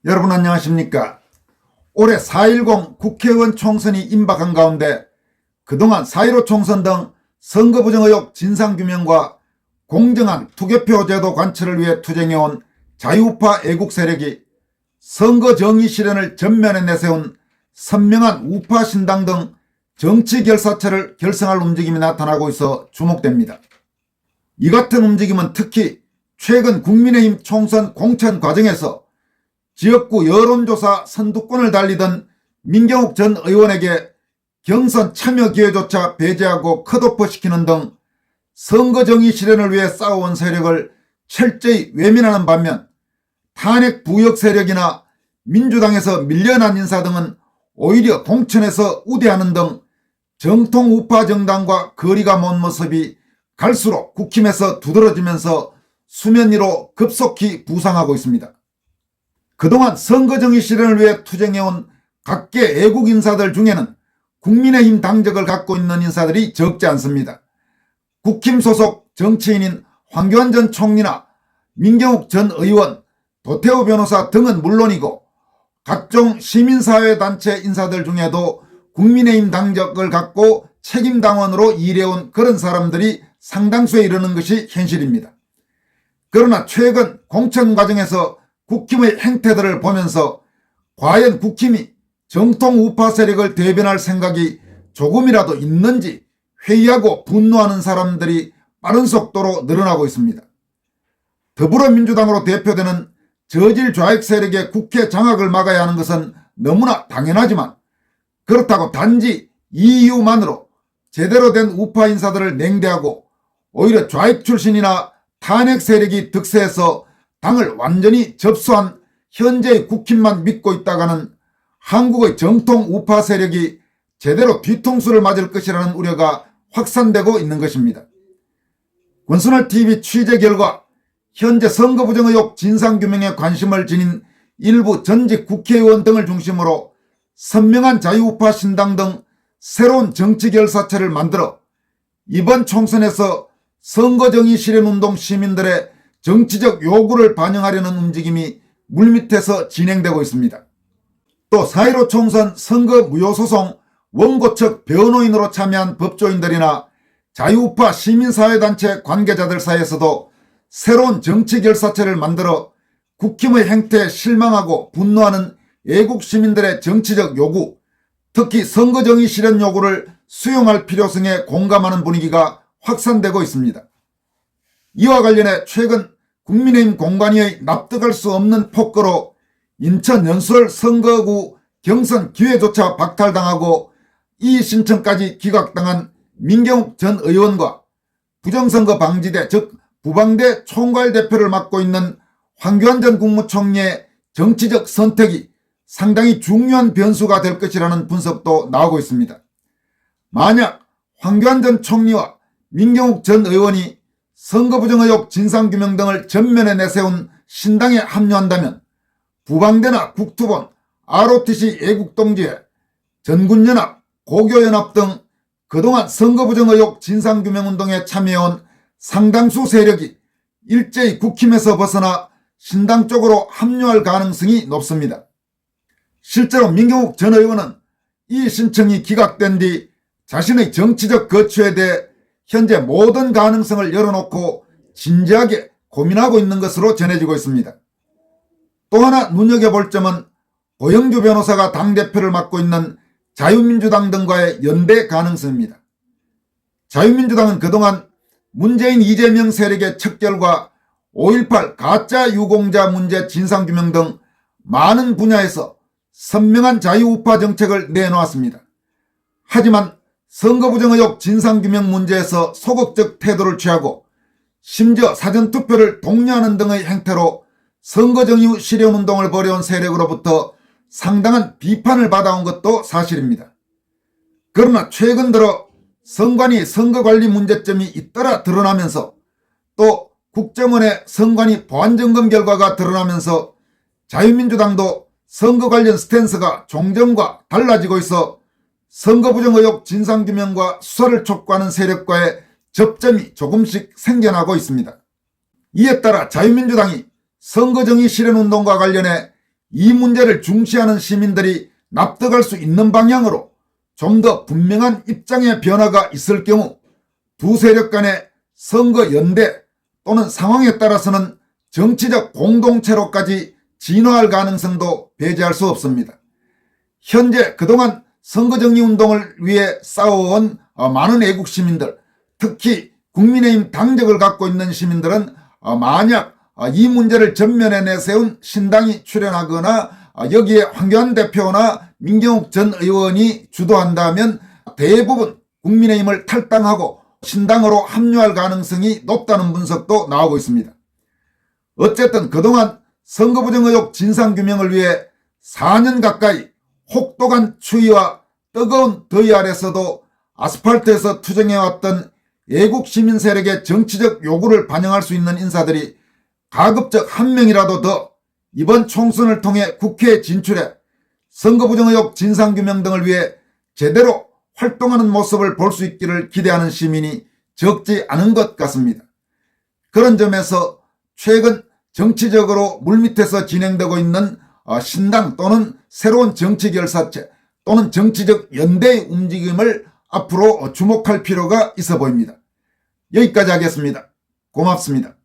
여러분 안녕하십니까? 올해 4.10 국회의원 총선이 임박한 가운데 그동안 4.15 총선 등 선거 부정 의혹 진상규명과 공정한 투개표 제도 관철을 위해 투쟁해온 자유우파 애국 세력이 선거 정의 실현을 전면에 내세운 선명한 우파 신당 등 정치 결사체를 결성할 움직임이 나타나고 있어 주목됩니다. 이 같은 움직임은 특히 최근 국민의힘 총선 공천 과정에서 지역구 여론조사 선두권을 달리던 민경욱 전 의원에게 경선 참여 기회조차 배제하고 컷오프시키는 등 선거 정의 실현을 위해 싸워온 세력을 철저히 외면하는 반면 탄핵 부역 세력이나 민주당에서 밀려난 인사 등은 오히려 공천에서 우대하는 등 정통 우파 정당과 거리가 먼 모습이 갈수록 국힘에서 두드러지면서 수면 위로 급속히 부상하고 있습니다. 그동안 선거 정의 실현을 위해 투쟁해온 각계 애국 인사들 중에는 국민의힘 당적을 갖고 있는 인사들이 적지 않습니다. 국힘 소속 정치인인 황교안 전 총리나 민경욱 전 의원, 도태우 변호사 등은 물론이고 각종 시민사회단체 인사들 중에도 국민의힘 당적을 갖고 책임당원으로 일해온 그런 사람들이 상당수에 이르는 것이 현실입니다. 그러나 최근 공천 과정에서 국힘의 행태들을 보면서 과연 국힘이 정통 우파 세력을 대변할 생각이 조금이라도 있는지 회의하고 분노하는 사람들이 빠른 속도로 늘어나고 있습니다. 더불어민주당으로 대표되는 저질 좌익 세력의 국회 장악을 막아야 하는 것은 너무나 당연하지만 그렇다고 단지 이 이유만으로 제대로 된 우파 인사들을 냉대하고 오히려 좌익 출신이나 탄핵 세력이 득세해서 당을 완전히 접수한 현재의 국힘만 믿고 있다가는 한국의 정통 우파 세력이 제대로 뒤통수를 맞을 것이라는 우려가 확산되고 있는 것입니다. 권순월TV 취재 결과 현재 선거 부정 의혹 진상규명에 관심을 지닌 일부 전직 국회의원 등을 중심으로 선명한 자유우파 신당 등 새로운 정치 결사체를 만들어 이번 총선에서 선거정의 실현운동 시민들의 정치적 요구를 반영하려는 움직임이 물밑에서 진행되고 있습니다. 또 4.15 총선 선거 무효소송 원고 측 변호인으로 참여한 법조인들이나 자유우파 시민사회단체 관계자들 사이에서도 새로운 정치 결사체를 만들어 국힘의 행태에 실망하고 분노하는 애국 시민들의 정치적 요구, 특히 선거정의 실현 요구를 수용할 필요성에 공감하는 분위기가 확산되고 있습니다. 이와 관련해 최근 국민의힘 공관위의 납득할 수 없는 폭거로 인천 연수원 선거구 경선 기회조차 박탈당하고 이의 신청까지 기각당한 민경욱 전 의원과 부정선거 방지대 즉 부방대 총괄 대표를 맡고 있는 황교안 전 국무총리의 정치적 선택이 상당히 중요한 변수가 될 것이라는 분석도 나오고 있습니다. 만약 황교안 전 총리와 민경욱 전 의원이 선거 부정 의혹 진상규명 등을 전면에 내세운 신당에 합류한다면 부방대나 국투본, ROTC 애국동지회, 전군연합, 고교연합 등 그동안 선거 부정 의혹 진상규명운동에 참여해온 상당수 세력이 일제히 국힘에서 벗어나 신당 쪽으로 합류할 가능성이 높습니다. 실제로 민경욱 전 의원은 이 신청이 기각된 뒤 자신의 정치적 거취에 대해 현재 모든 가능성을 열어놓고 진지하게 고민하고 있는 것으로 전해지고 있습니다. 또 하나 눈여겨볼 점은 고영주 변호사가 당대표를 맡고 있는 자유민주당 등과의 연대 가능성입니다. 자유민주당은 그동안 문재인 이재명 세력의 척결과 5.18 가짜 유공자 문제 진상규명 등 많은 분야에서 선명한 자유우파 정책을 내놓았습니다. 하지만 선거 부정 의혹 진상규명 문제에서 소극적 태도를 취하고 심지어 사전투표를 독려하는 등의 행태로 선거정의 실현운동을 벌여온 세력으로부터 상당한 비판을 받아온 것도 사실입니다. 그러나 최근 들어 선관위 선거관리 문제점이 잇따라 드러나면서 또 국정원의 선관위 보안점검 결과가 드러나면서 자유민주당도 선거 관련 스탠스가 종전과 달라지고 있어 선거 부정 의혹 진상규명과 수사를 촉구하는 세력과의 접점이 조금씩 생겨나고 있습니다. 이에 따라 자유민주당이 선거정의 실현운동과 관련해 이 문제를 중시하는 시민들이 납득할 수 있는 방향으로 좀 더 분명한 입장의 변화가 있을 경우 두 세력 간의 선거 연대 또는 상황에 따라서는 정치적 공동체로까지 진화할 가능성도 배제할 수 없습니다. 현재 그동안 선거정리운동을 위해 싸워온 많은 애국 시민들, 특히 국민의힘 당적을 갖고 있는 시민들은 만약 이 문제를 전면에 내세운 신당이 출연하거나 여기에 황교안 대표나 민경욱 전 의원이 주도한다면 대부분 국민의힘을 탈당하고 신당으로 합류할 가능성이 높다는 분석도 나오고 있습니다. 어쨌든 그동안 선거부정 의혹 진상규명을 위해 4년 가까이 혹독한 추위와 뜨거운 더위 아래서도 아스팔트에서 투쟁해왔던 애국 시민 세력의 정치적 요구를 반영할 수 있는 인사들이 가급적 한 명이라도 더 이번 총선을 통해 국회에 진출해 선거부정 의혹 진상규명 등을 위해 제대로 활동하는 모습을 볼 수 있기를 기대하는 시민이 적지 않은 것 같습니다. 그런 점에서 최근 정치적으로 물밑에서 진행되고 있는 신당 또는 새로운 정치결사체 또는 정치적 연대의 움직임을 앞으로 주목할 필요가 있어 보입니다. 여기까지 하겠습니다. 고맙습니다.